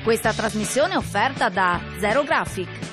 Questa trasmissione è offerta da Zero Graphic.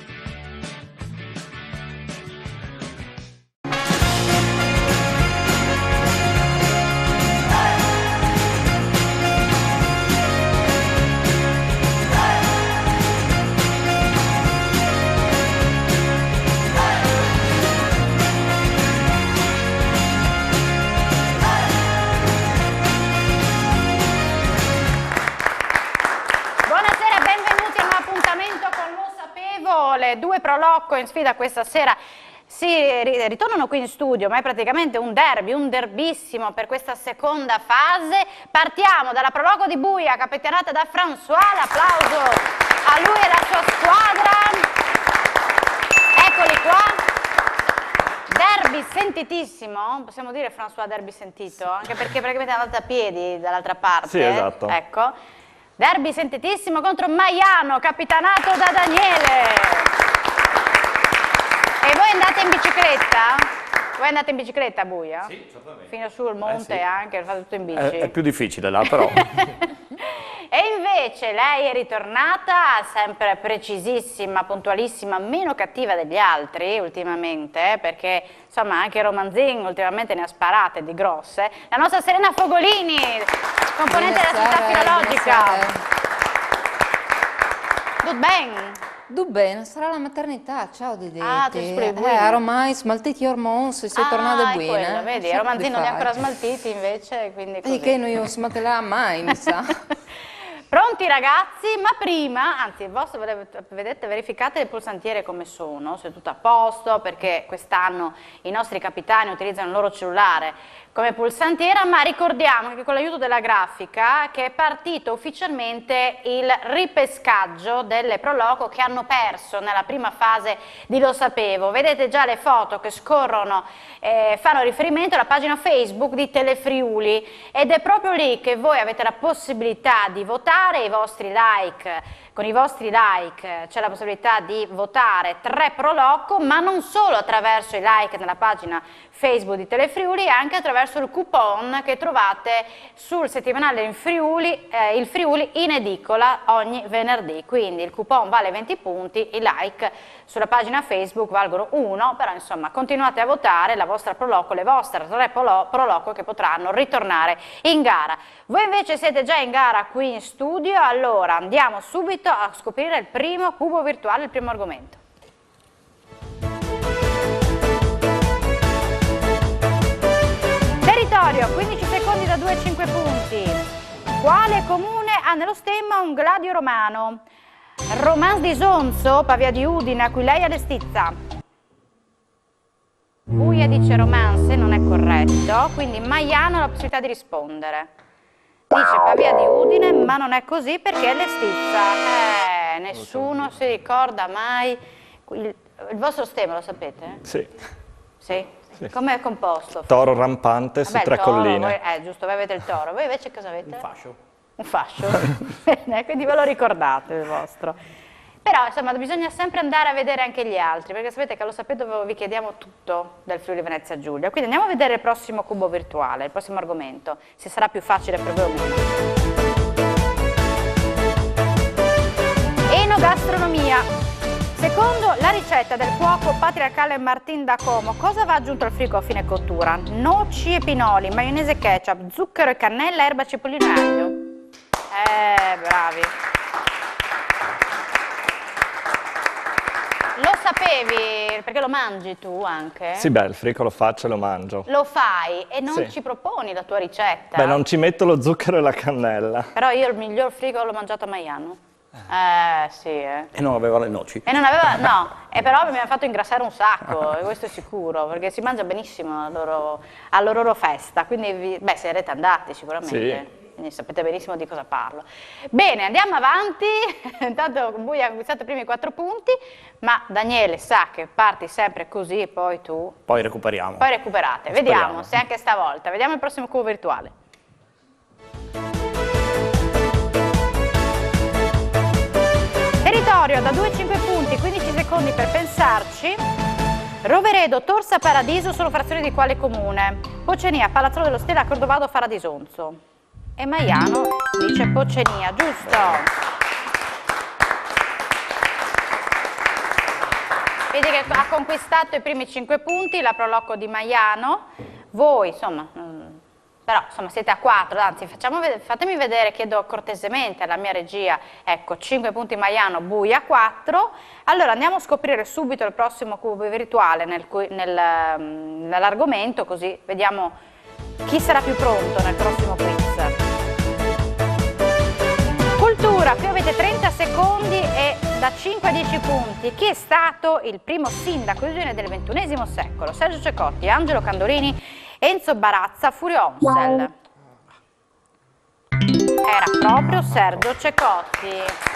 Due pro loco in sfida questa sera si ritornano qui in studio, ma è praticamente un derby, un derbissimo per questa seconda fase. Partiamo dalla pro loco di Buia, capitanata da François, l'applauso a lui e la sua squadra. Eccoli qua. Derby sentitissimo, possiamo dire François derby sentito? Anche perché praticamente andate a piedi dall'altra parte. Sì, esatto. Ecco. Derby sentitissimo contro Maiano, capitanato da Daniele. E voi andate in bicicletta? Voi andate in bicicletta a Buia? Sì, certamente. Fino sul monte sì. Anche, fate tutto in bici? È più difficile là, però. E invece lei è ritornata sempre precisissima, puntualissima, meno cattiva degli altri ultimamente, perché insomma anche Romanzin ultimamente ne ha sparate di grosse. La nostra Serena Fogolini, componente della società filologica. Tutto bene? Tutto bene, sarà la maternità, ciao Didi. Ah, tu spui buine. Ormai smaltiti ormoni, sei tornata buona. Quello, vedi, Romanzin non li ha ancora smaltiti invece, quindi così. E che non io smalterà mai, mi sa. Pronti ragazzi? Ma prima, anzi il vostro, vedete, verificate le pulsantiere come sono, se è tutto a posto, perché quest'anno i nostri capitani utilizzano il loro cellulare come pulsantiera, ma ricordiamo che con l'aiuto della grafica che è partito ufficialmente il ripescaggio delle pro loco che hanno perso nella prima fase di Lo Sapevo. Vedete già le foto che scorrono, fanno riferimento alla pagina Facebook di Telefriuli, ed è proprio lì che voi avete la possibilità di votare i vostri like. Con i vostri like c'è la possibilità di votare 3 pro loco, ma non solo attraverso i like nella pagina Facebook di Telefriuli, anche attraverso il coupon che trovate sul settimanale il Friuli in edicola ogni venerdì. Quindi il coupon vale 20 punti, i like sulla pagina Facebook valgono 1, però insomma continuate a votare la vostra pro loco, le vostre 3 pro loco che potranno ritornare in gara. Voi invece siete già in gara qui in studio, allora andiamo subito a scoprire il primo cubo virtuale, il primo argomento. Territorio, 15 secondi da 2 a 5 punti. Quale comune ha nello stemma un gladio romano? Romans di Sonzo, Pavia di Udine, a cui lei allestizza. Buia dice Romance, non è corretto, quindi Maiano ha la possibilità di rispondere. Dice Pavia di Udine, ma non è così perché è l'estizza. Nessuno si ricorda mai. Il vostro stemma lo sapete? Sì. Sì? Sì. Come è composto? Toro rampante su 3 colline. Voi, giusto, voi avete il toro. Voi invece cosa avete? Un fascio. Un fascio? Bene, quindi ve lo ricordate il vostro. Però insomma bisogna sempre andare a vedere anche gli altri, perché sapete che Lo Sapevo vi chiediamo tutto del Friuli Venezia Giulia. Quindi andiamo a vedere il prossimo cubo virtuale, il prossimo argomento, se sarà più facile per voi o meno. Enogastronomia. Secondo la ricetta del cuoco patriarcale Martin da Como, cosa va aggiunto al frigo a fine cottura? Noci e pinoli, maionese e ketchup, zucchero e cannella, erba, cipollino e aglio. Bravi. Lo sapevi, perché lo mangi tu anche? Sì, beh, il frico lo faccio e lo mangio. Lo fai e non Sì. ci proponi la tua ricetta? Beh, non ci metto lo zucchero e la cannella. Però io il miglior frigo l'ho mangiato a Maiano. Sì, E non aveva le noci. E non aveva, no, e però mi ha fatto ingrassare un sacco, e questo è sicuro, perché si mangia benissimo alla loro festa, quindi beh, sarete andati sicuramente. Sì. Quindi sapete benissimo di cosa parlo. Bene, andiamo avanti. Intanto Buia ha conquistato i primi 4 punti, ma Daniele sa che parti sempre così e poi tu... Poi recuperiamo. Poi recuperate. Speriamo. Vediamo se anche stavolta. Vediamo il prossimo cubo virtuale. Territorio da 2 a 5 punti, 15 secondi per pensarci. Roveredo, Torsa, Paradiso sono frazioni di quale comune? Pocenia, Palazzolo dello Stella, Cordovado, Faradisonzo. E Maiano dice Pocenia, giusto? Vedi che ha conquistato i primi 5 punti, la Proloco di Maiano. Voi, insomma, però insomma siete a 4, anzi fatemi vedere, chiedo cortesemente alla mia regia, ecco 5 punti Maiano, Buia 4. Allora andiamo a scoprire subito il prossimo cubo virtuale nell'argomento, così vediamo chi sarà più pronto nel prossimo quiz. Cultura, qui avete 30 secondi e da 5 a 10 punti. Chi è stato il primo sindaco di Udine del XXI secolo? Sergio Cecotti, Angelo Candorini, Enzo Barazza, Furio Onsel. Era proprio Sergio Cecotti.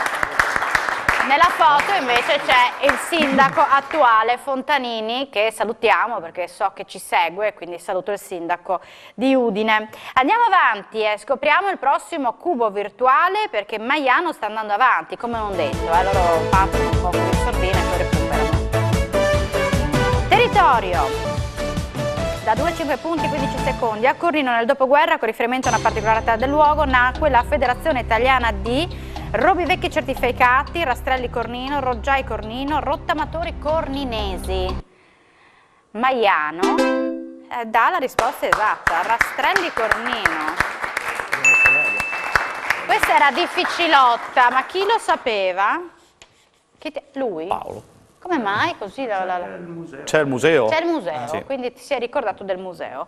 Nella foto invece c'è il sindaco attuale Fontanini, che salutiamo perché so che ci segue, quindi saluto il sindaco di Udine. Andiamo avanti e scopriamo il prossimo cubo virtuale, perché Maiano sta andando avanti, come non detto, loro partono un po' con il sordine e poi recuperano. Territorio. Da 2 a 5 punti, 15 secondi. A Cornino nel dopoguerra, con riferimento a una particolarità del luogo, nacque la Federazione Italiana di Robivecchi Certificati, Rastrelli Cornino, Roggiai Cornino, Rottamatori Corninesi. Maiano dà la risposta esatta, Rastrelli Cornino. Questa era difficilotta, ma chi lo sapeva? Lui? Paolo. Come mai così? C'è il museo. C'è il museo, Sì. quindi ti sei ricordato del museo.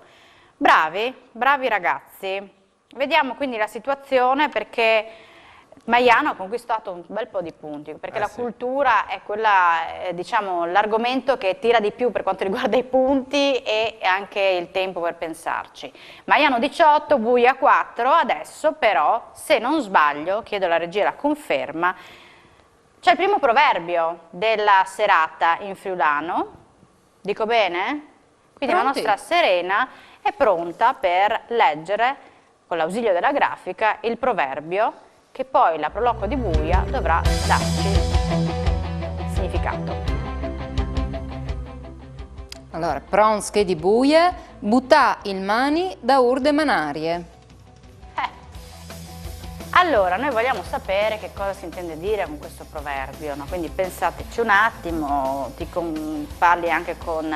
Bravi, bravi ragazzi. Vediamo quindi la situazione, perché Maiano ha conquistato un bel po' di punti, perché la cultura è quella, diciamo, l'argomento che tira di più per quanto riguarda i punti e anche il tempo per pensarci. Maiano 18, Buia 4, adesso però, se non sbaglio, chiedo alla regia la conferma, c'è il primo proverbio della serata in friulano, dico bene? Quindi la nostra Serena è pronta per leggere, con l'ausilio della grafica, il proverbio che poi la Proloco di Buia dovrà darci significato. Allora, Pronske di Buia, buttà il mani da urde manarie. Allora, noi vogliamo sapere che cosa si intende dire con questo proverbio, no? Quindi pensateci un attimo, parli anche con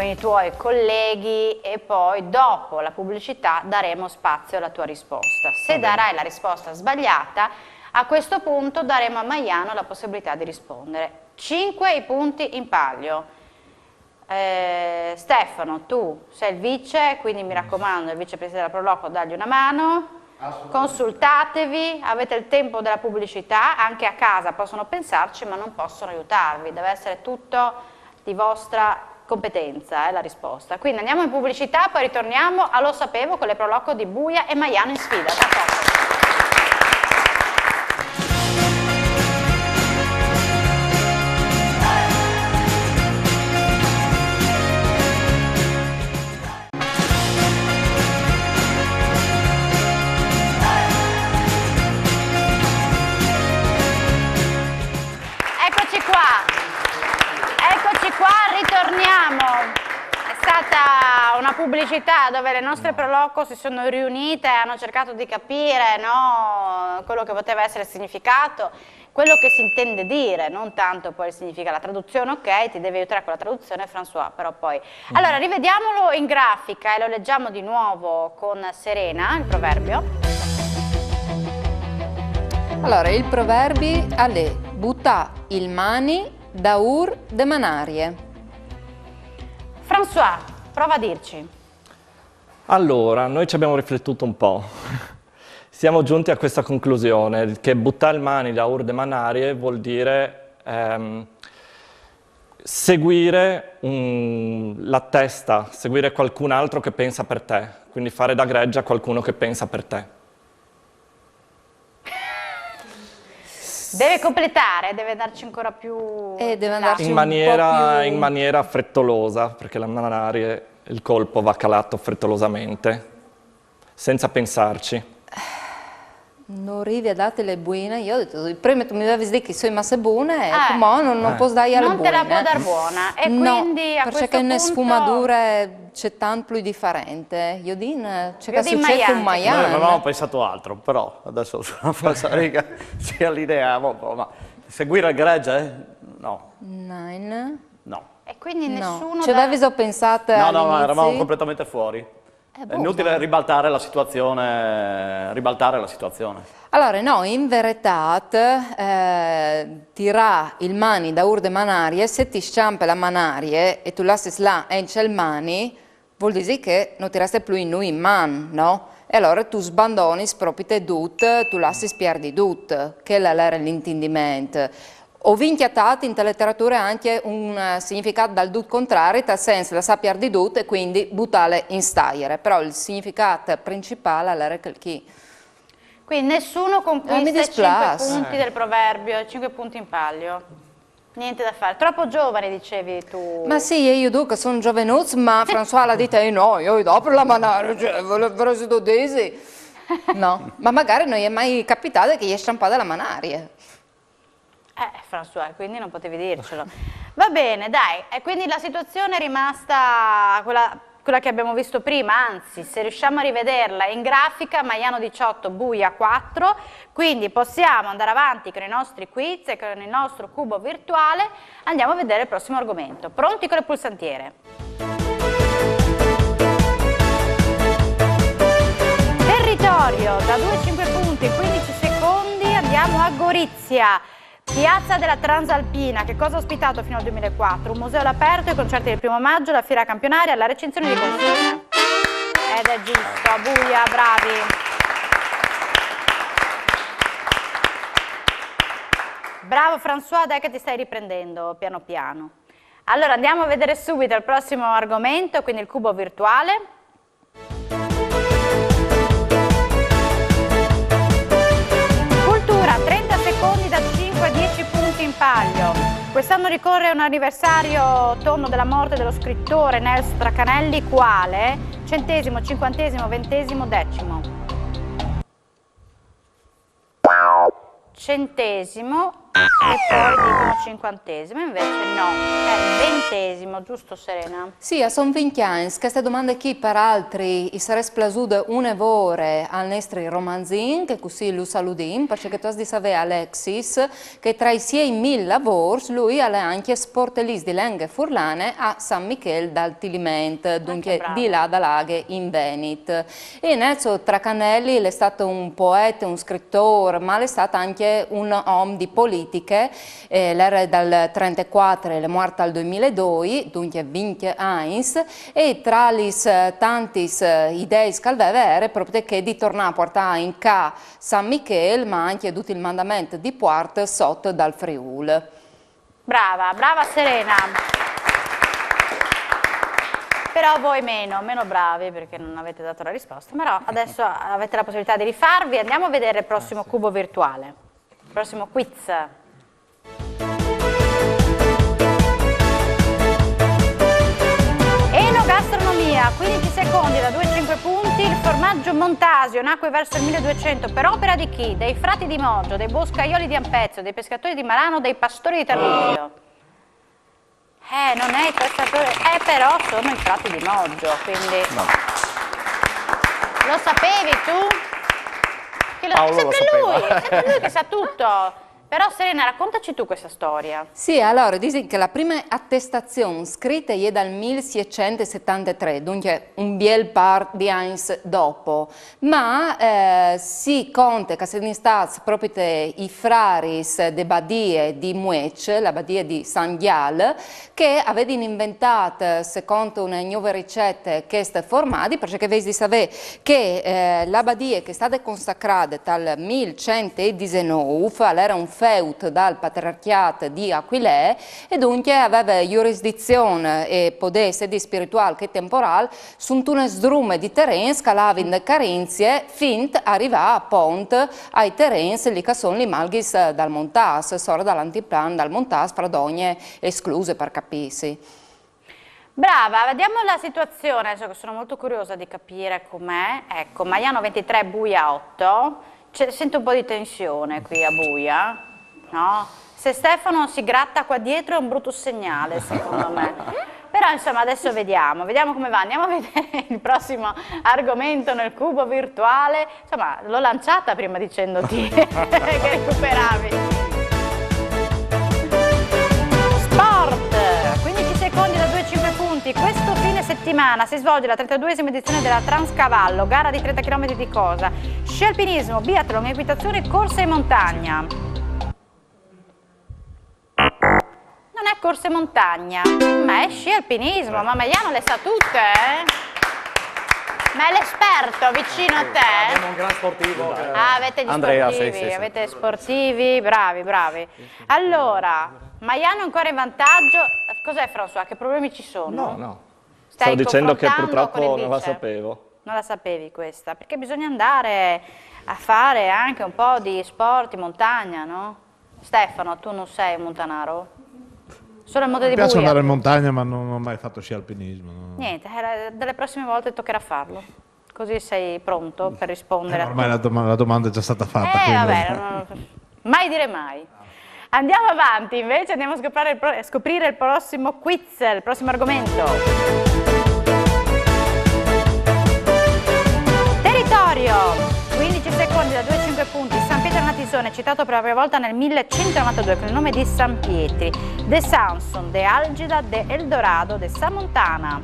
i tuoi colleghi e poi dopo la pubblicità daremo spazio alla tua risposta. Se darai la risposta sbagliata, a questo punto daremo a Maiano la possibilità di rispondere. 5 i punti in palio. Stefano, tu sei il vice, quindi mi raccomando, il vicepresidente della Proloco, dagli una mano. Consultatevi, avete il tempo della pubblicità, anche a casa possono pensarci ma non possono aiutarvi, deve essere tutto di vostra competenza la risposta. Quindi andiamo in pubblicità, poi ritorniamo a Lo Sapevo con le Proloco di Buia e Maiano in sfida. Tra poco. Ritorniamo. È stata una pubblicità dove le nostre Proloco si sono riunite e hanno cercato di capire, no, quello che poteva essere il significato, quello che si intende dire, non tanto poi il significato. La traduzione, ok, ti deve aiutare con la traduzione, François, però poi... Allora, rivediamolo in grafica e lo leggiamo di nuovo con Serena, il proverbio. Allora, il proverbio è buttà il mani da ur de manarie. François, prova a dirci. Allora, noi ci abbiamo riflettuto un po'. Siamo giunti a questa conclusione, che buttare le mani da urde manarie vuol dire seguire la testa, seguire qualcun altro che pensa per te, quindi fare da gregge a qualcuno che pensa per te. Deve completare, deve darci ancora più... deve andarci in maniera frettolosa, perché la manarie, il colpo va calato frettolosamente, senza pensarci. Non arrivi a date le buone, io ho detto, prima tu mi avevi detto che sono masse buone, come non posso dare alle buone. Non te la può dar buona, e quindi a questo perché punto... le sfumature c'è tanto più differente. Io dico, c'è che succede un Noi maiano. avevamo pensato altro, però adesso sulla falsariga c'è l'idea, ma seguire il gregge? No. Nine. No. E quindi nessuno... Ci avevi pensato No, all'inizio? eravamo completamente fuori. È inutile ribaltare la situazione. Allora, no, in verità, tirà il mani da urde manarie, se ti sciampa la manarie e tu lasci là e c'è il mani, vuol dire che non ti resta più in noi in man, no? E allora tu sbandoni proprio te dut, tu lasci spiardi dut, che era l'intendimento. Ho vinchiatato in letteratura anche un significato dal dut contrario, nel senso la sappia di dut e quindi buttare in staiere, però il significato principale era chi. Quindi nessuno conquista mi i 5 dispiace. punti del proverbio, i 5 punti in palio. Niente da fare. Troppo giovane, dicevi tu. Ma sì, io dico sono giovanuzzo, ma François la dite no, io dopo la manare, cioè, volevo dodesi. No, ma magari non gli è mai capitato che gli è sciampata la manaria. François, quindi non potevi dircelo. Va bene, dai, e quindi la situazione è rimasta quella che abbiamo visto prima, anzi, se riusciamo a rivederla in grafica, Maiano 18, Buia 4, quindi possiamo andare avanti con i nostri quiz e con il nostro cubo virtuale. Andiamo a vedere il prossimo argomento. Pronti con le pulsantiere? Territorio, da 2-5 punti, 15 secondi, andiamo a Gorizia. Piazza della Transalpina, che cosa ha ospitato fino al 2004? Un museo all'aperto, i concerti del 1° maggio, la fiera campionaria, la recinzione di console. Ed è giusto, Buia, bravi. Bravo François, dai che ti stai riprendendo piano piano. Allora andiamo a vedere subito il prossimo argomento, quindi il cubo virtuale. Cultura, 30 secondi da 5 a 10 punti in palio. Quest'anno ricorre un anniversario tondo della morte dello scrittore Nelson Tracanelli, quale? 100°, 50°, 20°, 10°. 100° e poi dicono 50°, invece no, è il 20°, giusto Serena? Sì, sono 20 anni, questa domanda qui per altri sarà splasuta un'evore al nostro romanzin, che così lo salutin, perché tu hai di sapere Alexis, che tra i suoi 1000 lavori, lui ha anche sportellis di lingue furlane a San Michele dal Tiliment, dunque di là da Laghe in Veneto. E Nelson Tracanelli è stato un poeta, un scrittore, ma è stato anche un uomo di politiche. L'era dal 1934 e è morta al 2002, dunque 20 anni, e tra le tante idee che aveva era proprio che di tornare a portare in ca San Michele, ma anche tutto il mandamento di porta sotto dal Friuli. Brava, brava Serena. Però voi meno bravi perché non avete dato la risposta, però adesso avete la possibilità di rifarvi. Andiamo a vedere il prossimo cubo virtuale, il prossimo quiz. Enogastronomia, 15 secondi da 2-5 punti. Il formaggio Montasio nacque verso il 1200 per opera di chi? Dei frati di Moggio, dei boscaioli di Ampezzo, dei pescatori di Marano, dei pastori di Tarvisio. Non è il pescatore, però sono i frati di Moggio, quindi... No. Lo sapevi tu? Che è sempre lui che sa tutto. Però Serena, raccontaci tu questa storia. Sì, allora, dici che la prima attestazione scritta è dal 1673, dunque un bel par di anni dopo, ma si conta che sono stati proprio i frari de Badie di Muec, la Badia di San Ghial, che avevano inventato, secondo una nuova ricetta, queste formati, perché vedi di sapere che la Badia che è stata consacrata dal 1119, era un feud dal patriarcato di Aquilè e dunque aveva giurisdizione e potere sia spirituale che temporale su un sdrume di terreni scalava in Carinzie fin arrivare a Pont ai terreni lì che sono i malghis dal Montas, solo dall'antiplan dal Montas, Fradogne escluse per capirsi. Brava, vediamo la situazione, adesso che sono molto curiosa di capire com'è. Ecco, Maiano 23, Buia 8, sento un po' di tensione qui a Buia. No? Se Stefano si gratta qua dietro è un brutto segnale, secondo me. Però insomma adesso vediamo come va. Andiamo a vedere il prossimo argomento nel cubo virtuale. Insomma, l'ho lanciata prima dicendoti che recuperavi. Sport, 15 settimana si svolge la 32esima edizione della Transcavallo, gara di 30 km di cosa? Sci alpinismo, biathlon, equitazione, corsa in montagna. Non è corsa in montagna, ma è sci alpinismo. Ma Maiano le sa tutte, Ma è l'esperto vicino a te? Abbiamo un gran sportivo. Ah, avete gli Andrea, sportivi, sì. avete sportivi, bravi. Allora, Maiano è ancora in vantaggio. Cos'è François? Che problemi ci sono? No. Stai Stavo dicendo che confrontando purtroppo con il non la vice? sapevo. Non la sapevi questa? Perché bisogna andare a fare anche un po' di sport in montagna, no? Stefano, tu non sei un montanaro? Solo il modo di Mi piace buia? andare in montagna, ma non ho mai fatto sci alpinismo. No. Niente, dalle prossime volte toccherà farlo. Così sei pronto per rispondere a Ormai la domanda è già stata fatta. quindi- vabbè, mai dire mai. Andiamo avanti, invece andiamo a scoprire il prossimo quiz, il prossimo argomento. Territorio, 15 secondi da 2-5 punti. San Pietro Natisone, citato per la prima volta nel 1192 con il nome di San Pietri. De Samson, De Algida, De Eldorado, De Samontana.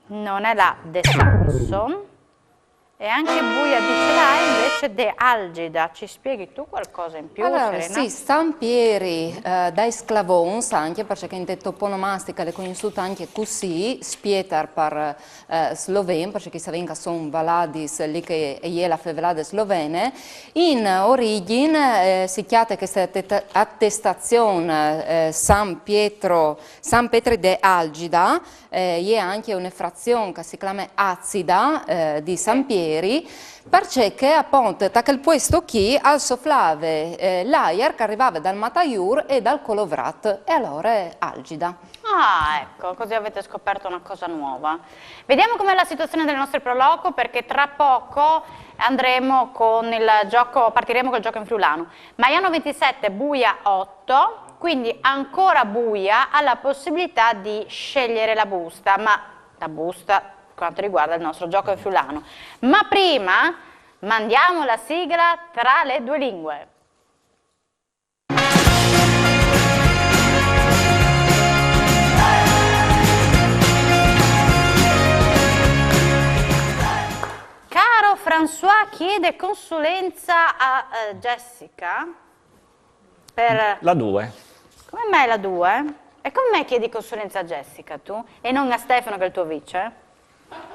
Non è la De Samson. E anche Buia di Celai invece De Algida. Ci spieghi tu qualcosa in più, Allora, Serena? sì, San Pieri dai Sclavons, anche perché in detto ponomastica le conosciute anche così, spietar per sloven, perché si venga sono valadis lì che è la fevelade slovene, in origine si chiama questa attestazione San Pietro de Algida, è anche un'effrazione che si chiama Azida di San Pieri, perché appunto da quel posto qui al soflave l'aer che arrivava dal Mataiur e dal Colovrat e allora è Algida. Ah, ecco, così avete scoperto una cosa nuova. Vediamo com'è la situazione del nostro proloco, perché tra poco andremo con il gioco, partiremo col gioco in friulano. Maiano 27, Buia 8, quindi ancora Buia ha la possibilità di scegliere la busta, ma la busta quanto riguarda il nostro gioco in friulano. Ma prima mandiamo la sigla tra le due lingue. Caro François, chiede consulenza a Jessica per... La 2. Come mai la 2? E come mai chiedi consulenza a Jessica tu? E non a Stefano che è il tuo vice?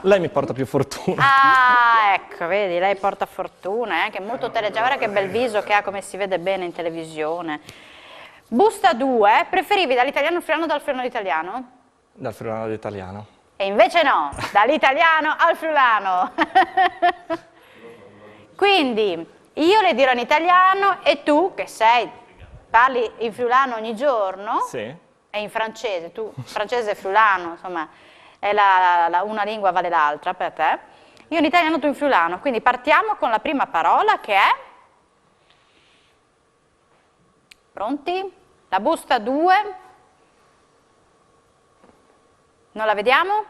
Lei mi porta più fortuna. Ah, ecco, vedi, lei porta fortuna, anche molto guarda che bel viso che ha, come si vede bene in televisione. Busta 2, preferivi dall'italiano al friulano o dal friulano all'italiano? Dal friulano all'italiano. E invece no, dall'italiano al friulano. Quindi io le dirò in italiano e tu, che parli in friulano ogni giorno, Sì. e in francese, tu francese e friulano, insomma, è una lingua vale l'altra per te. Io in italiano, tu in friulano. Quindi partiamo con la prima parola che è... Pronti? La busta 2. Non la vediamo?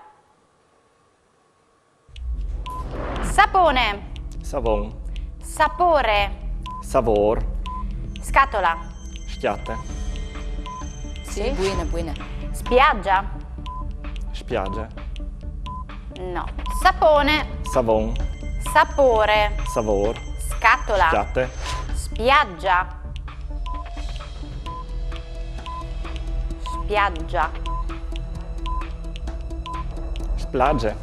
Sapone. Savon. Sapore. Savor. Scatola. Schiatte. Sì, buine. Spiaggia. Spiagge. No. Sapone. Savon. Sapore. Savor. Scatola. Schiatte. Spiaggia. Spiaggia. Splage.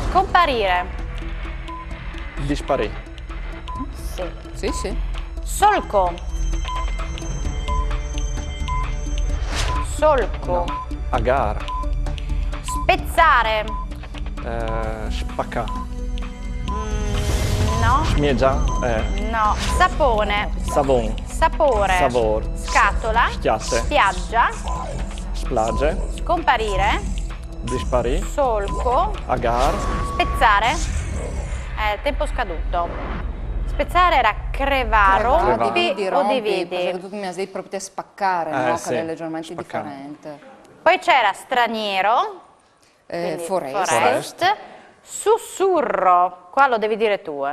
Scomparire. Disparì. Sì. Sì. Solco. Solco. Agar. Spezzare. Spacca. No. Smiegia. No. Sapone. Savon. Sapore. Savor. Scatola. Schiatte. Spiaggia. Splage. Scomparire. Disparì. Solco. Agar. Spezzare. Tempo scaduto. Spezzare era creva, rompi o dividi. Perché tu mi hai detto proprio di spaccare, no? sì, Che è leggermente spaccare. differente. Poi c'era straniero. quindi Forest. Sussurro. Qua lo devi dire tu,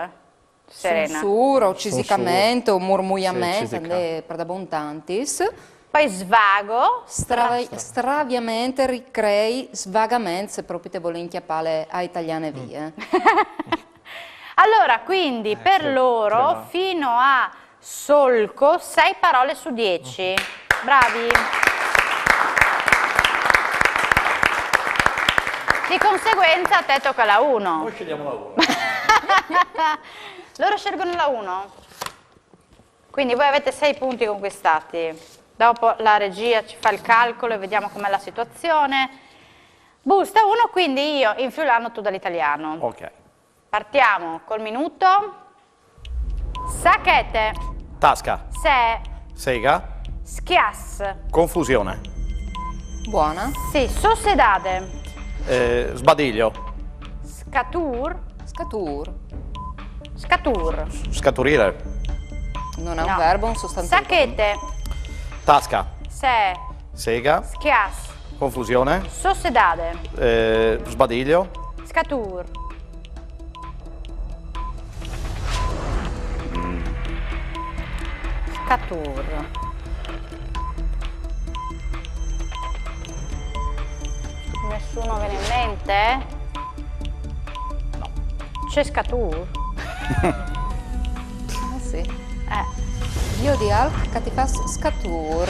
Serena. Sussurro, cisicamento, murmuiamento, Sì, cisica. per da bontantis. poi svago, Straviamente ricrei, svagamente, se proprio te vuole inchiappare a italiane vie. Allora, quindi per loro fino a solco 6 parole su 10. Bravi. Di conseguenza a te tocca la 1. Noi scegliamo la 1. Loro scelgono la 1. Quindi voi avete 6 punti conquistati. Dopo la regia ci fa il calcolo e vediamo com'è la situazione. Busta 1, quindi io in friulano, tu dall'italiano. Ok. Partiamo col minuto. Sacchete. Tasca. Se. Sega. Schias. Confusione. Buona. Sì, sociedade. Sbadiglio. Scatur. Scatur. Scatur. Scaturire. Non è un No. verbo, un sostantivo. Sacchete. Tasca. Se. Sega. Schias. Confusione. Sociedade. Sbadiglio. Scatur. Scatur. Nessuno viene in mente? No. C'è Scatur? Ah, sì. Dio di Alc, catifas scatur.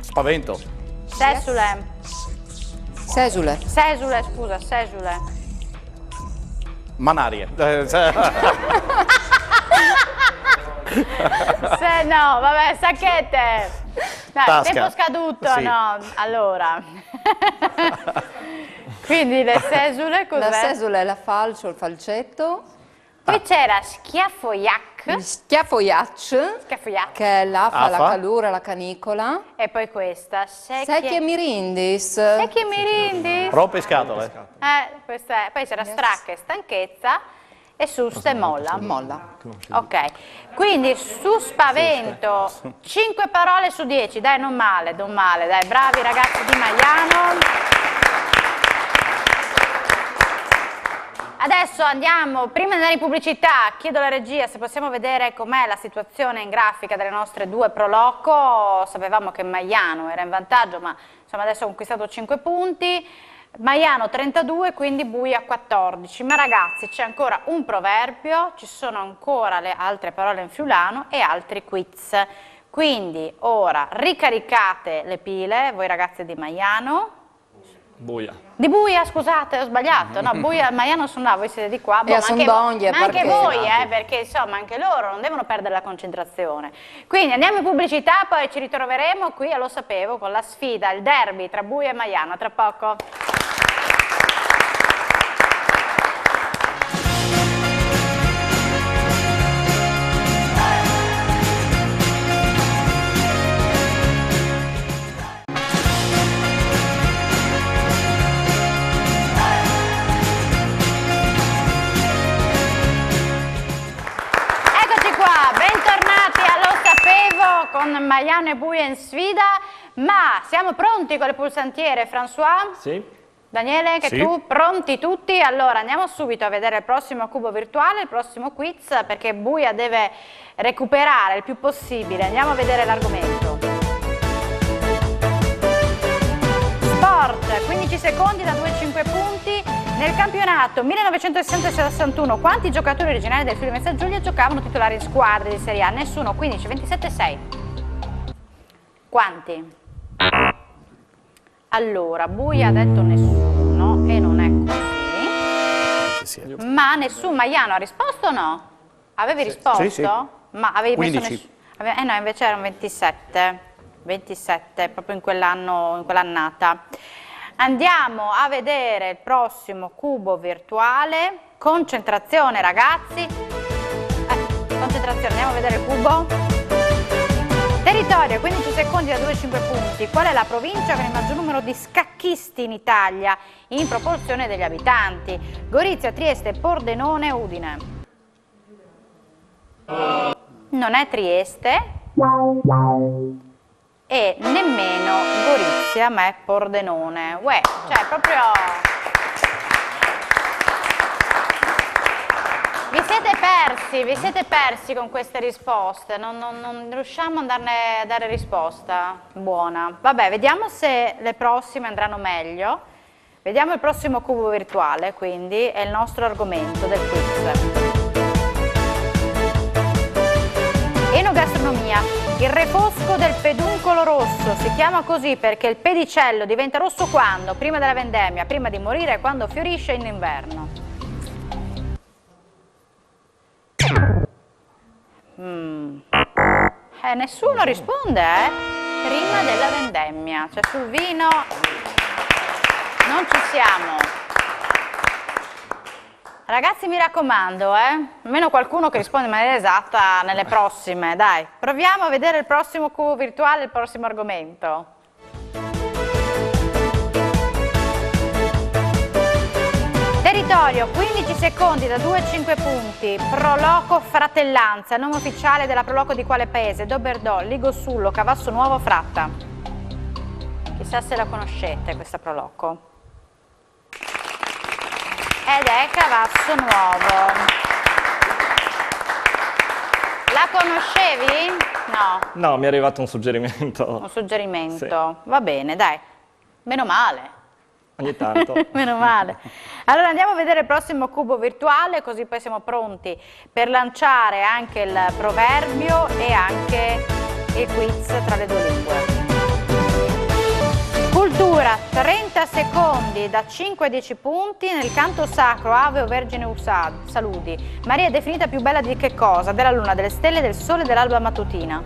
Spavento. Sesule. Sesule. Sesule, scusa, sesule. Manarie. No, vabbè, sacchete. Dai, Tasca. tempo scaduto, Sì. no, allora. Quindi le sesule, cos'è? La sesula è la falce o il falcetto. Poi c'era schiaffoiac, Il schiaffoiac, schiaffoiac, che è l'AFA, la Afa. calura, la canicola. e poi questa, Secchie mirindis. secchie mirindis. Rompe scatole. Questa è. Poi c'era stracca e stanchezza e susta e molla. Molla. Ok, quindi su spavento 5 parole su 10, dai, non male, dai, bravi ragazzi di Maiano. Adesso andiamo, prima di andare in pubblicità, chiedo alla regia se possiamo vedere com'è la situazione in grafica delle nostre due pro loco. Sapevamo che Maiano era in vantaggio, ma insomma adesso ha conquistato 5 punti. Maiano 32, quindi Buia 14. Ma ragazzi, c'è ancora un proverbio, ci sono ancora le altre parole in friulano e altri quiz. Quindi ora ricaricate le pile, voi ragazzi di Maiano. Buia. Di Buia, scusate, ho sbagliato. No, Buia, Maiano sono là, voi siete di qua. E a Sondoglie, ma anche perché- voi, perché insomma anche loro non devono perdere la concentrazione. Quindi andiamo in pubblicità, poi ci ritroveremo qui, Lo Sapevo, con la sfida, il derby tra Buia e Maiano. A tra poco. Eccoci qua, bentornati a Lo Sapevo con Maiano e Buia in sfida, ma siamo pronti con le pulsantiere, François? Sì? Daniele, che Sì. tu, pronti tutti? Allora andiamo subito a vedere il prossimo cubo virtuale, il prossimo quiz, perché Buia deve recuperare il più possibile. Andiamo a vedere l'argomento. Sport, 15 secondi da 2-5 punti. Nel campionato 1960-61 quanti giocatori originari del Friuli Venezia Giulia giocavano titolari in squadre di Serie A? Nessuno, 15, 27, 6. Quanti? Allora, Buia ha detto nessuno e non è così. Ma nessun Maiano ha risposto o no? Avevi risposto? Sì, sì. Ma avevi 15. messo no, invece erano 27. 27, proprio in quell'anno, in quell'annata. Andiamo a vedere il prossimo cubo virtuale. Concentrazione, ragazzi. Concentrazione, andiamo a vedere il cubo. Territorio, 15 secondi da 2-5 punti. Qual è la provincia con il maggior numero di scacchisti in Italia in proporzione degli abitanti? Gorizia, Trieste, Pordenone, Udine. Non è Trieste e nemmeno Gorizia, ma è Pordenone. Uè, cioè proprio... Vi vi siete persi con queste risposte, non riusciamo a dare risposta buona. Vabbè, vediamo se le prossime andranno meglio. Vediamo il prossimo cubo virtuale, quindi è il nostro argomento del quiz. Enogastronomia. Il refosco del peduncolo rosso si chiama così perché il pedicello diventa rosso quando? Prima della vendemmia, prima di morire e quando fiorisce in inverno. Nessuno risponde, Prima della vendemmia, cioè sul vino non ci siamo. Ragazzi, mi raccomando, almeno qualcuno che risponde in maniera esatta nelle prossime, dai. Proviamo a vedere il prossimo cubo virtuale, il prossimo argomento. Territorio, 15 secondi da 2 a 5 punti. Proloco Fratellanza, nome ufficiale della Proloco di quale paese? Doberdò, Ligosullo, Cavasso Nuovo, Fratta. Chissà se la conoscete questa Proloco. Ed è Cavasso Nuovo. La conoscevi? No. No, mi è arrivato un suggerimento. Un suggerimento. Sì. Va bene, dai. Meno male. Ogni tanto. Meno male. Allora andiamo a vedere il prossimo cubo virtuale, così poi siamo pronti per lanciare anche il proverbio e anche il quiz tra le due lingue. Cultura, 30 secondi da 5 a 10 punti. Nel canto sacro Ave o Vergine Saludi. Maria è definita più bella di che cosa? Della luna, delle stelle, del sole, dell'alba mattutina.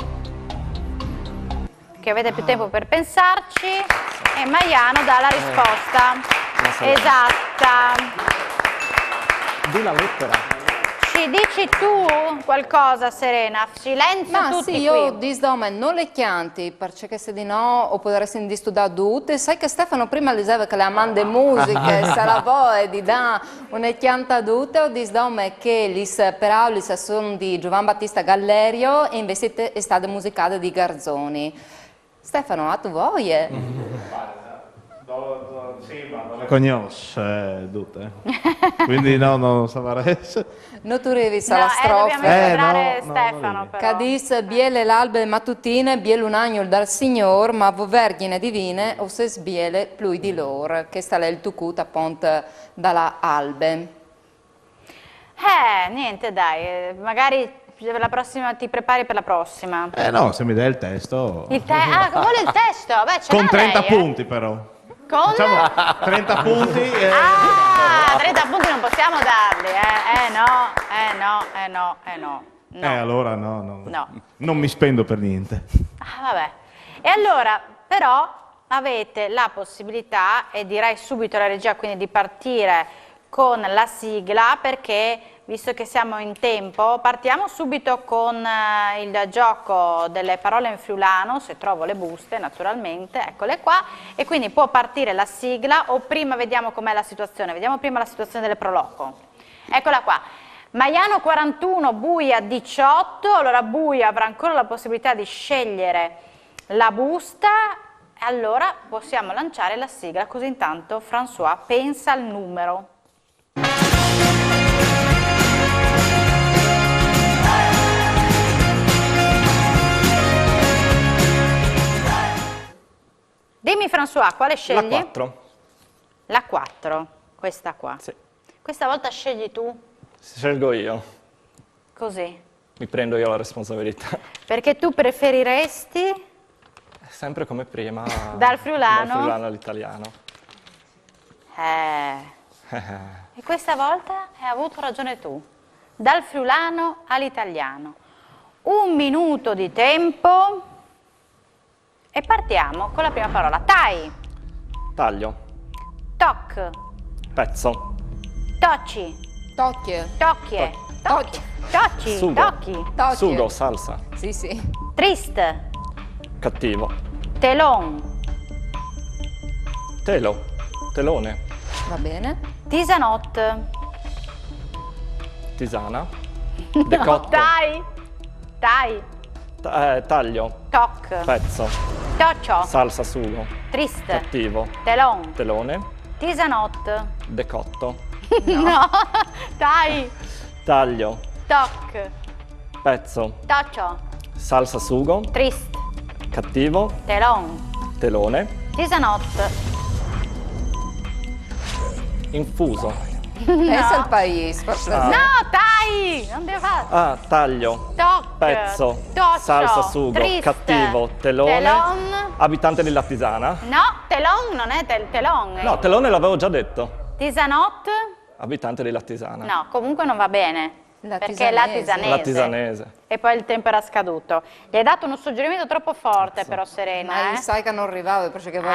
Che avete più tempo per pensarci e Maiano dà la risposta esatta. Di una lettera. Ci dici tu qualcosa, Serena? Silenzio Ma tutti sì, io qui. disdome non le chianti, perché se di no, o potresti studiare tutte. Sai che Stefano prima le diceva che le amande musiche, sarà voi di da una chianta tutte, o disdome che le parole sono di Giovan Battista Gallerio e invece è stata musicata di Garzoni. Stefano, a tu voglia? Sì, ma non le conosce tutte. Quindi no, non saprei. Non tu arrivi No, alla strofa. dobbiamo incontrare no, Stefano no, però. Cadis biele l'albe mattutine, biele un agno dal Signor, ma vo vergine divine, o se sbiele plui di lor, che sta lì il tucut appunto dalla albe. Niente dai, magari la prossima ti prepari per la prossima. No, se mi dai il testo. Vuole il testo? Beh, ce Con l'ha 30 lei, punti però. Con? Facciamo 30 punti. 30 punti non possiamo darli, no. Allora no. No. Non mi spendo per niente. Vabbè. E allora, però, avete la possibilità, e direi subito alla regia, quindi di partire con la sigla, perché visto che siamo in tempo, partiamo subito con il gioco delle parole in friulano, se trovo le buste naturalmente, eccole qua, e quindi può partire la sigla o prima vediamo com'è la situazione, vediamo prima la situazione delle Proloco. Eccola qua, Maiano 41, Buia 18, allora Buia avrà ancora la possibilità di scegliere la busta, allora possiamo lanciare la sigla, così intanto François pensa al numero. Dimmi François, quale scegli? La 4. La 4, questa qua. Sì. Questa volta scegli tu? Scelgo io. Così. Mi prendo io la responsabilità. Perché tu preferiresti? Sempre come prima. Dal friulano? Dal friulano all'italiano. E questa volta hai avuto ragione tu. Dal friulano all'italiano. 1 minuto di tempo. E partiamo con la prima parola. Tai. Taglio. Toc. Pezzo. Tocci. Tocchie. Tocchie. Tocchie. Tocci. Sugo. Tocchi. Tocchie. Sugo, salsa. Sì, sì. Trist. Cattivo. Telon. Telo. Telone. Va bene. Tisanot. Tisana. No, Decotto. Tai. Tai. Taglio. Toc. Pezzo. Toccio. Salsa, sugo. Trist. Cattivo. Telon. Telone. Tisanot. Decotto. No. Tai. taglio, toc, pezzo, tocio, salsa sugo, trist, cattivo, telon, telone, tisanot, infuso. Pensa al paese. no, dai, non devo fare. Ah, taglio, Toc, pezzo, toccio, salsa sugo, trist, cattivo, telone, telon. abitante della Tisana. No, telon non è telon. No, telone l'avevo già detto. Tisanot? Abitante della Tisana. No, comunque non va bene. La perché è la tisanese. tisanese. La tisanese. E poi il tempo era scaduto. Gli hai dato uno suggerimento troppo forte però Serena. Ma sai che non arrivava perché va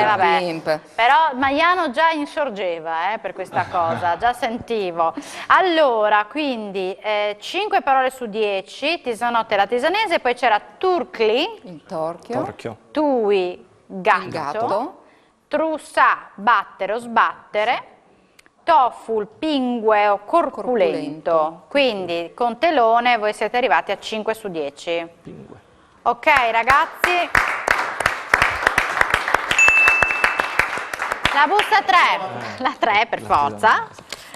Vabbè. pimp. Però Maiano già insorgeva per questa cosa, già sentivo. Allora, quindi 5 parole su 10, Tisanotte e la tisanese, poi c'era Turcli, Il torchio. Torchio. Tui, gatto, Il gatto. Trussà, battere o sbattere, Toful, pingueo, corpulento. Corpulento. Quindi con telone voi siete arrivati a 5 su 10. Pingue. Ok ragazzi. La busta 3, la 3 per forza.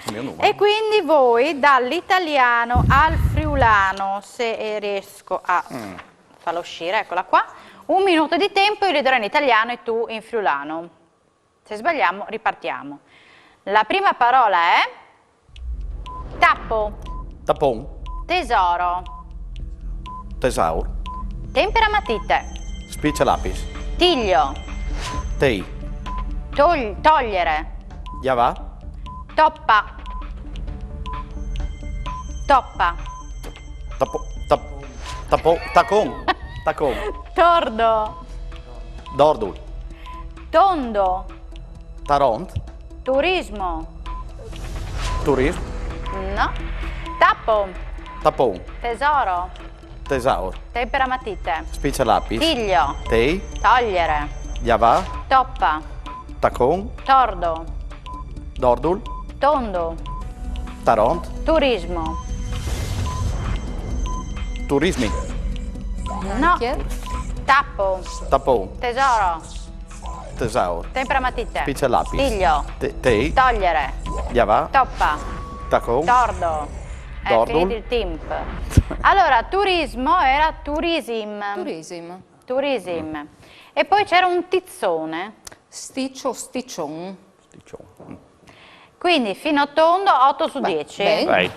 Il mio numero. E quindi voi dall'italiano al friulano, se riesco a farla uscire, eccola qua, 1 minuto di tempo, io li darò in italiano e tu in friulano. Se sbagliamo ripartiamo. La prima parola è tappo, Tapon, tesoro, tesaur, temperamatite, spiccia lapis, tiglio, tei, togliere, yava, toppa, toppa, tacon, tacon, tordo, dordul, tondo, taront, turismo, turism, no, tappo, tapon, tesoro, tesaur, temperamatite, spiccia lapis, tiglio, tei, togliere, yava, toppa, tacon, tordo, dordul, tondo, taront, turismo, turismi, no, Chi è? tappo, tapon, tesoro, tesaur, temperamatite, spiccia lapis, tiglio, tei, togliere, yava, toppa, tacon, tordo, è Dordul. finito il tempo. Allora, turismo era turism, Turismo. turism. E poi c'era un tizzone, Sticcio, sticcion. quindi fino a tondo 8 su 10. bene. Vai.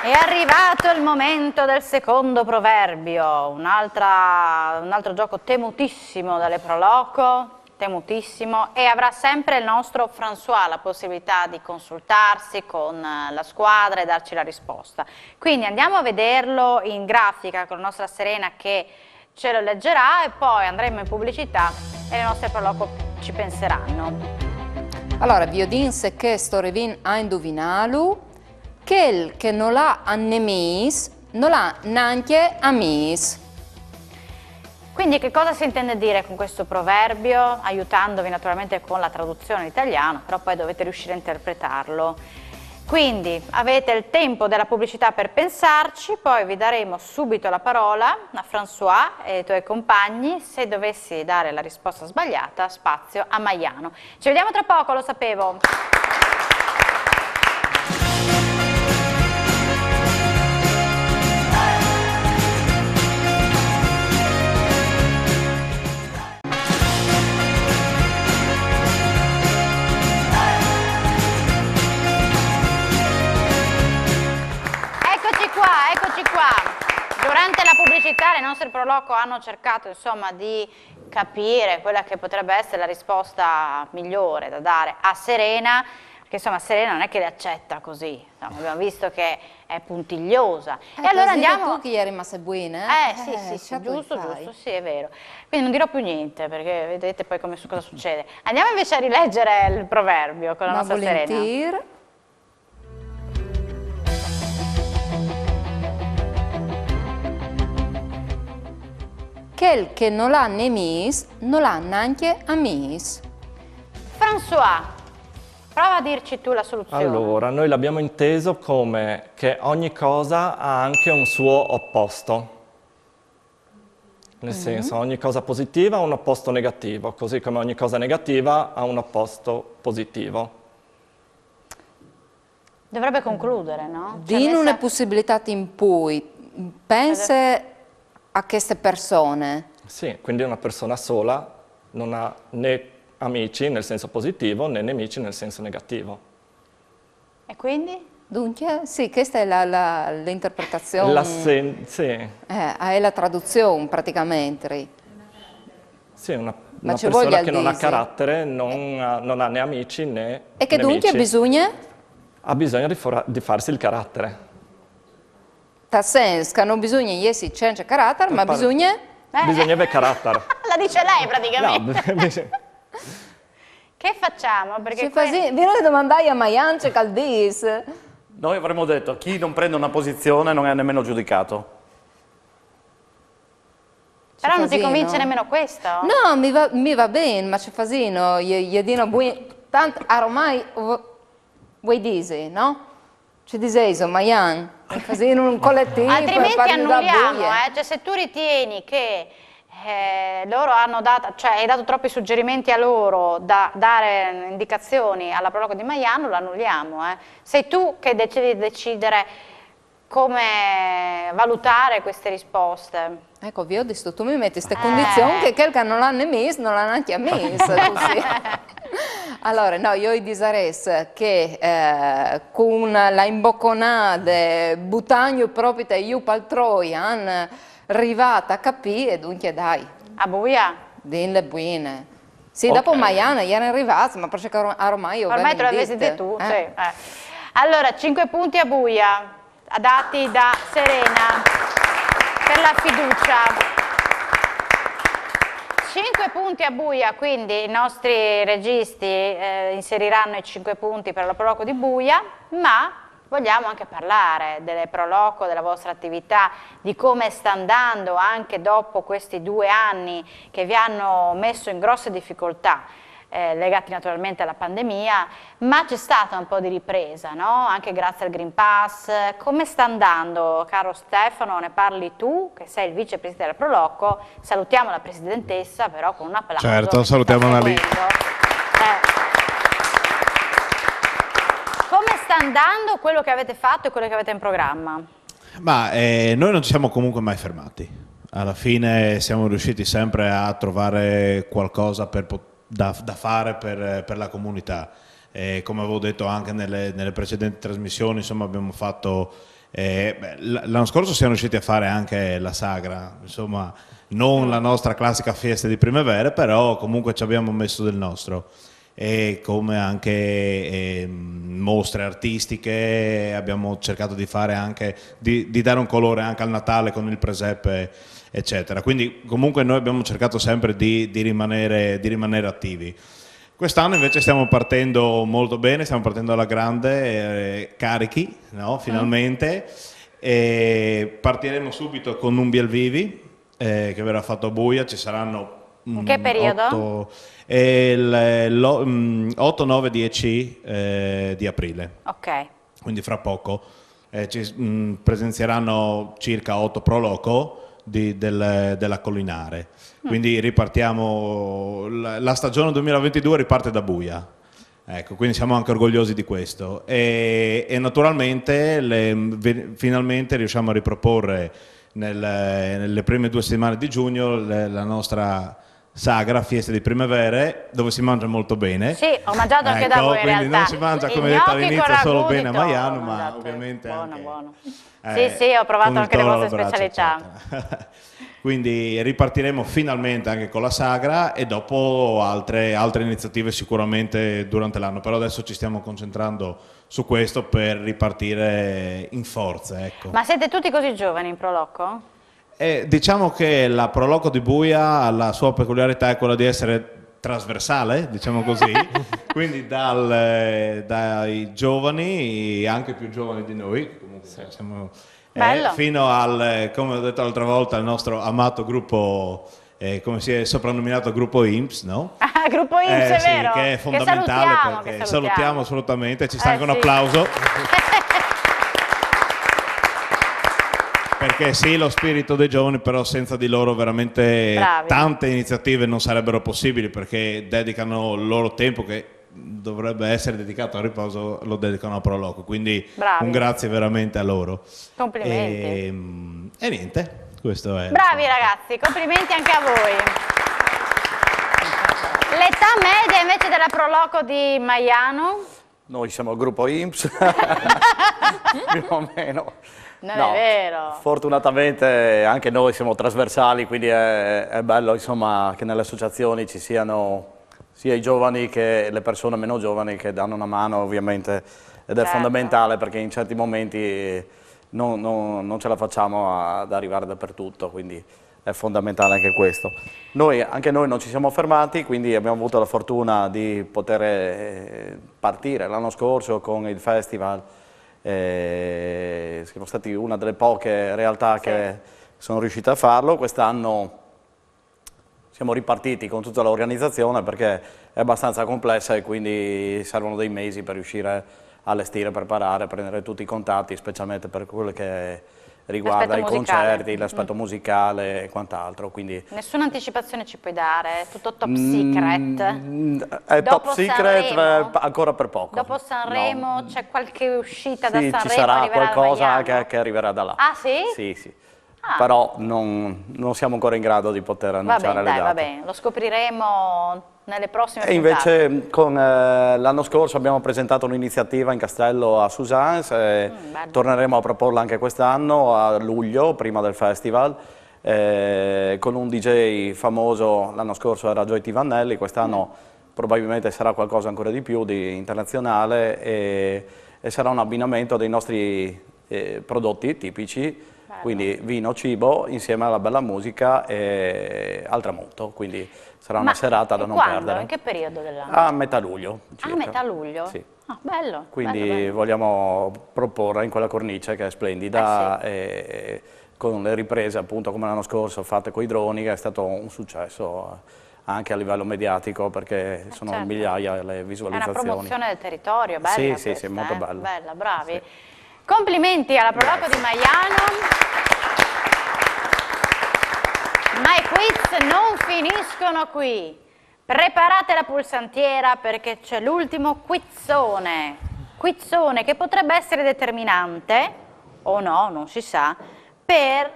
È arrivato il momento del secondo proverbio, un altro gioco temutissimo dalle Proloco, temutissimo, e avrà sempre il nostro François la possibilità di consultarsi con la squadra e darci la risposta. Quindi andiamo a vederlo in grafica con la nostra Serena che ce lo leggerà e poi andremo in pubblicità e le nostre Proloco ci penseranno. Allora, vi ho detto che sto revin a indovinalu, quel che non l'ha annemis, non l'ha neanche amis. Quindi che cosa si intende dire con questo proverbio, aiutandovi naturalmente con la traduzione in italiano, però poi dovete riuscire a interpretarlo. Quindi avete il tempo della pubblicità per pensarci, poi vi daremo subito la parola a François e ai tuoi compagni. Se dovessi dare la risposta sbagliata, spazio a Maiano. Ci vediamo tra poco, lo sapevo. Eccoci qua. Durante la pubblicità le nostre Proloco hanno cercato insomma di capire quella che potrebbe essere la risposta migliore da dare a Serena, perché insomma Serena non è che le accetta così, insomma, abbiamo visto che è puntigliosa. E allora andiamo... Tu che eri rimasta buona, sì, giusto, sì, è vero. Quindi non dirò più niente, perché vedete poi cosa succede. Andiamo invece a rileggere il proverbio con la Ma nostra Serena. volentieri. Quel che non l'ha nemis, non l'ha neanche amis. François, prova a dirci tu la soluzione. Allora, noi l'abbiamo inteso come che ogni cosa ha anche un suo opposto. Nel senso, ogni cosa positiva ha un opposto negativo, così come ogni cosa negativa ha un opposto positivo. Dovrebbe concludere, no? Di una possibilità in cui pensa a queste persone. Sì, quindi una persona sola non ha né amici nel senso positivo né nemici nel senso negativo. E quindi? Dunque, sì, questa è l'interpretazione, Sì. è la traduzione praticamente. Sì, una ci persona voglia che non ha dire. carattere, non ha né amici né E che dunque nemici. bisogna, Ha bisogno di farsi il carattere. nel senso che non bisogna essere senza carattere, ma bisogna... Bisogna avere carattere. La dice lei praticamente. No, Che facciamo? Perché Viene a domandare a Maiance Caldis. Noi avremmo detto chi non prende una posizione non è nemmeno giudicato. Però non ti Fasino. convince nemmeno questo? No, mi va bene, ma c'è fasino, gli dico tanto ormai vuoi dire, no? Ci dicevo, Maian, fasino un collettivo. Altrimenti parli da annulliamo, buie. cioè se tu ritieni che loro hanno dato, cioè hai dato troppi suggerimenti a loro da dare indicazioni alla prologo di Maiano, lo annulliamo. Sei tu che decidi di decidere come valutare queste risposte. Ecco, vi ho detto, tu mi metti queste condizioni che quel che non l'hanno messo, non l'hanno anche messo. Allora, no, io direi che con la imbocconata, buttando proprio io paltroi, hanno arrivato a capire, e dunque dai. A buia? Dille buone. Sì, Ok. dopo Maiana gli erano arrivati, ma perché ormai io Ormai te lo avessi detto tu, sì. Allora, 5 punti a buia, dati da Serena per la fiducia. 5 punti a buia, quindi i nostri registi inseriranno i 5 punti per la proloco di buia, ma vogliamo anche parlare delle proloco, della vostra attività, di come sta andando anche dopo questi 2 anni che vi hanno messo in grosse difficoltà, legati naturalmente alla pandemia, ma c'è stata un po' di ripresa, no? Anche grazie al Green Pass. Come sta andando, caro Stefano? Ne parli tu, che sei il vicepresidente della Proloco. Salutiamo la presidentessa, però con un applauso. Certo, che ci salutiamo sta Annalì. seguendo. Come sta andando quello che avete fatto e quello che avete in programma? Ma noi non ci siamo comunque mai fermati. Alla fine siamo riusciti sempre a trovare qualcosa da fare per la comunità. Come avevo detto anche nelle precedenti trasmissioni, insomma abbiamo fatto... l'anno scorso siamo riusciti a fare anche la sagra, insomma non la nostra classica festa di primavera, però comunque ci abbiamo messo del nostro. E come anche mostre artistiche abbiamo cercato di fare anche di dare un colore anche al Natale con il presepe eccetera, quindi comunque noi abbiamo cercato sempre di rimanere attivi. Quest'anno invece stiamo partendo molto bene, stiamo partendo alla grande, carichi, no? Finalmente, e partiremo subito con un Biel Vivi che verrà fatto a buia, ci saranno In che periodo? 8, 9, 10 di aprile, Ok. quindi fra poco ci presenzieranno circa 8 pro loco della Collinare, quindi ripartiamo, la stagione 2022 riparte da buia. Ecco, quindi siamo anche orgogliosi di questo e naturalmente finalmente riusciamo a riproporre nelle prime 2 settimane di giugno la nostra sagra, fiesta di primavere, dove si mangia molto bene. Sì, ho mangiato anche da voi in quindi realtà. non si mangia, I come detto gnocchi all'inizio, con solo ragù bene a di tonno, Maiano, ma esatto. ovviamente Buono, anche... buono. Sì, ho provato con il anche le toro vostre alla brace, specialità. eccetera. Quindi ripartiremo finalmente anche con la sagra e dopo altre iniziative sicuramente durante l'anno, però adesso ci stiamo concentrando su questo per ripartire in forza. Ecco. Ma siete tutti così giovani in Proloco? Diciamo che la Proloco di Buia, la sua peculiarità è quella di essere trasversale, diciamo così, quindi dai giovani, anche più giovani di noi, che comunque siamo... fino al, come ho detto l'altra volta, il nostro amato gruppo, come si è soprannominato, gruppo INPS, no? Ah, gruppo INPS, è sì, vero. che è fondamentale, perché salutiamo assolutamente, ci sta anche un sì. applauso. Perché sì, lo spirito dei giovani, però senza di loro veramente Bravi. tante iniziative non sarebbero possibili, perché dedicano il loro tempo che dovrebbe essere dedicato al riposo, lo dedicano a Pro Loco, quindi Bravi. un grazie veramente a loro. Complimenti. E niente, questo è. Bravi ragazzi, complimenti anche a voi. L'età media invece della Pro Loco di Maiano? Noi siamo il gruppo INPS, più o meno. Non è vero. Fortunatamente anche noi siamo trasversali, quindi è bello insomma, che nelle associazioni ci siano sia i giovani che le persone meno giovani che danno una mano ovviamente, ed è Certo. fondamentale perché in certi momenti non ce la facciamo ad arrivare dappertutto, quindi è fondamentale anche questo. Anche noi non ci siamo fermati, quindi abbiamo avuto la fortuna di poter partire l'anno scorso con il festival. Siamo stati una delle poche realtà che sono riuscite a farlo. Quest'anno siamo ripartiti con tutta l'organizzazione perché è abbastanza complessa e quindi servono dei mesi per riuscire a allestire, preparare, prendere tutti i contatti, specialmente per quello che riguarda i L'aspetto musicale. concerti, l'aspetto musicale e quant'altro. Quindi Nessuna anticipazione ci puoi dare? È tutto top secret? è Dopo top secret Sanremo? ancora per poco. Dopo Sanremo No. c'è qualche uscita da Sì, Sanremo? ci sarà arriverà da qualcosa Maiano? che arriverà da là. Ah sì? Sì, sì. Ah. Però non siamo ancora in grado di poter Va annunciare bene, le dai, date. va bene, lo scopriremo nelle prossime E puntate. invece l'anno scorso abbiamo presentato un'iniziativa in Castello a Suzannes e bello. torneremo a proporla anche quest'anno a luglio, prima del festival, con un DJ famoso. L'anno scorso era Joy T. Vannelli, quest'anno probabilmente sarà qualcosa ancora di più, di internazionale, e sarà un abbinamento dei nostri prodotti tipici. Quindi vino, cibo, insieme alla bella musica e al tramonto, quindi sarà una serata da non quando? perdere. In che periodo dell'anno? A metà luglio A circa. metà luglio? Sì. Ah, bello. Quindi bello, bello. vogliamo proporre in quella cornice che è splendida, e con le riprese appunto come l'anno scorso fatte con i droni, che è stato un successo anche a livello mediatico perché sono certo. migliaia le È visualizzazioni. una promozione del territorio, bella Sì, questa, sì, molto bella. Bella, bravi. Sì. Complimenti alla Pro Loco di Maiano. Ma i quiz non finiscono qui. Preparate la pulsantiera perché c'è l'ultimo quizzone. Quizzone che potrebbe essere determinante, o no, non si sa, per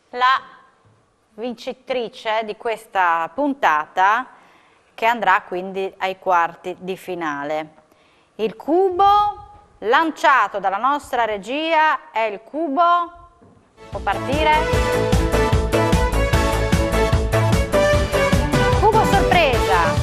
la vincitrice di questa puntata che andrà quindi ai quarti di finale. Il cubo lanciato dalla nostra regia è il cubo, può partire? Cubo sorpresa,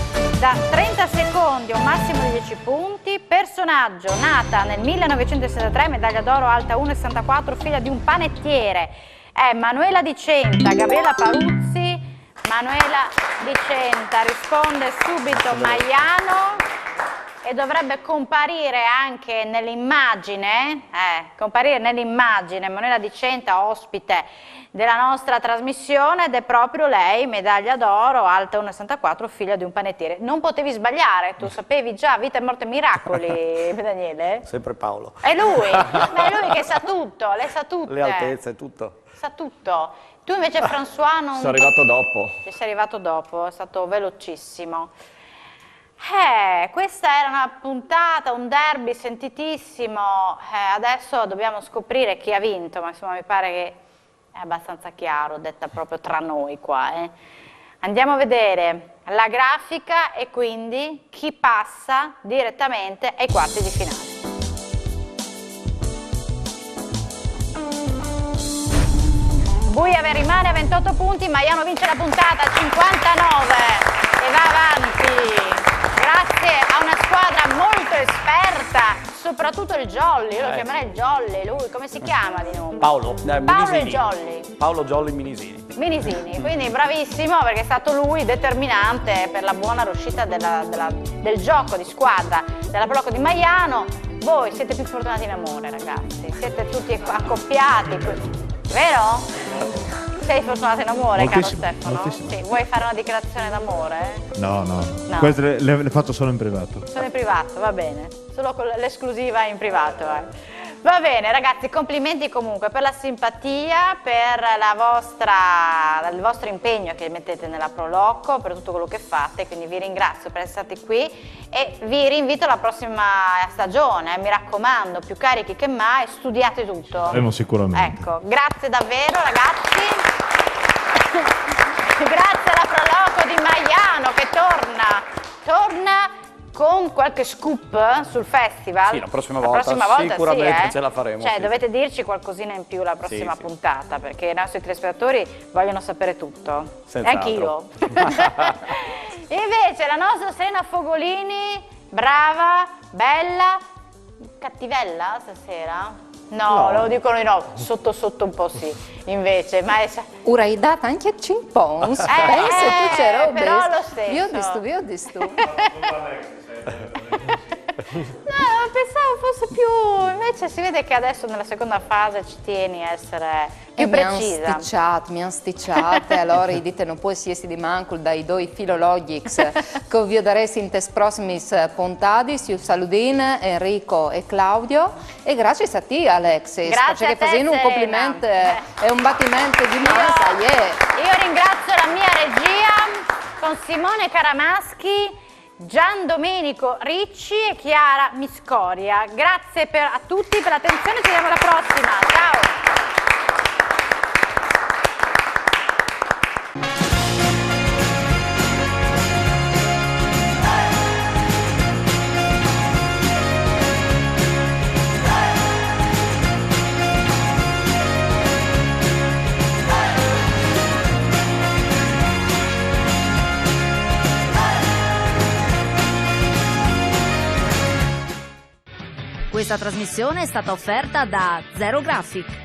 da 30 secondi a un massimo di 10 punti, personaggio nata nel 1963, medaglia d'oro alta 1,64, figlia di un panettiere, è Manuela Di Centa, Gabriella Paruzzi. Manuela Di Centa risponde subito Maiano. E dovrebbe comparire anche nell'immagine, Manuela Di Centa, ospite della nostra trasmissione, ed è proprio lei, medaglia d'oro, alta 1,64, figlia di un panettiere. Non potevi sbagliare, tu sapevi già Vita e Morte e Miracoli, Daniele? Sempre Paolo. È lui, ma è lui che sa tutto, lei sa tutte. Le altezze, tutto. Sa tutto. Tu invece François non... Sono arrivato dopo. Ci sei arrivato dopo, è stato velocissimo. Questa era una puntata, un derby sentitissimo, adesso dobbiamo scoprire chi ha vinto, ma insomma mi pare che è abbastanza chiaro, detta proprio tra noi qua. Andiamo a vedere la grafica e quindi chi passa direttamente ai quarti di finale. Buiave rimane a 28 punti, Maiano vince la puntata a 59 e va avanti. Grazie a una squadra molto esperta, soprattutto il Jolly, io lo chiamerei il Jolly, lui come si chiama di nome? Paolo, Paolo Minisini. e Jolly. Paolo Jolly Minisini. Minisini, quindi bravissimo perché è stato lui determinante per la buona riuscita del gioco di squadra della Pro Loco di Maiano. Voi siete più fortunati in amore, ragazzi, siete tutti accoppiati, vero? Sei fortunato in amore, caro Moltissimo, Stefano? moltissimo. Sì, vuoi fare una dichiarazione d'amore? No, no, No. queste le faccio solo in privato. Sono in privato, va bene, solo con l'esclusiva in privato. Va bene ragazzi, complimenti comunque per la simpatia, per il vostro impegno che mettete nella Proloco, per tutto quello che fate, quindi vi ringrazio per essere stati qui e vi rinvito alla prossima stagione, mi raccomando, più carichi che mai, studiate tutto. Faremo sicuramente. Ecco, grazie davvero ragazzi, grazie alla Proloco di Maiano che torna con qualche scoop sul festival. Sì, la prossima volta sicuramente sì, ce la faremo. Cioè, sì. dovete dirci qualcosina in più la prossima Sì. puntata, perché i nostri telespettatori vogliono sapere tutto. E Senz'altro. anch'io. Invece la nostra Serena Fogolini, brava, bella, cattivella stasera? No, lo dicono di no, sotto sotto un po' sì, invece, ma è... Ora hai dato anche 5 pons, pensa tu c'ero però lo stesso. Vi ho visto. No, pensavo fosse più... Invece si vede che adesso nella seconda fase ci tieni a essere più precisa. Mi hanno sticciato, allora dite non può essere di mancul dai due filologics che vi daresti in tes prossimis puntati, io saludin Enrico e Claudio e grazie a te Alexis, Grazie a te, facendo un Serena. complimento e un battimento di massa, Io ringrazio la mia regia con Simone Caramaschi, Gian Domenico Ricci e Chiara Miscoria. Grazie a tutti per l'attenzione, ci vediamo alla prossima. Ciao! Questa trasmissione è stata offerta da Zero Graphic.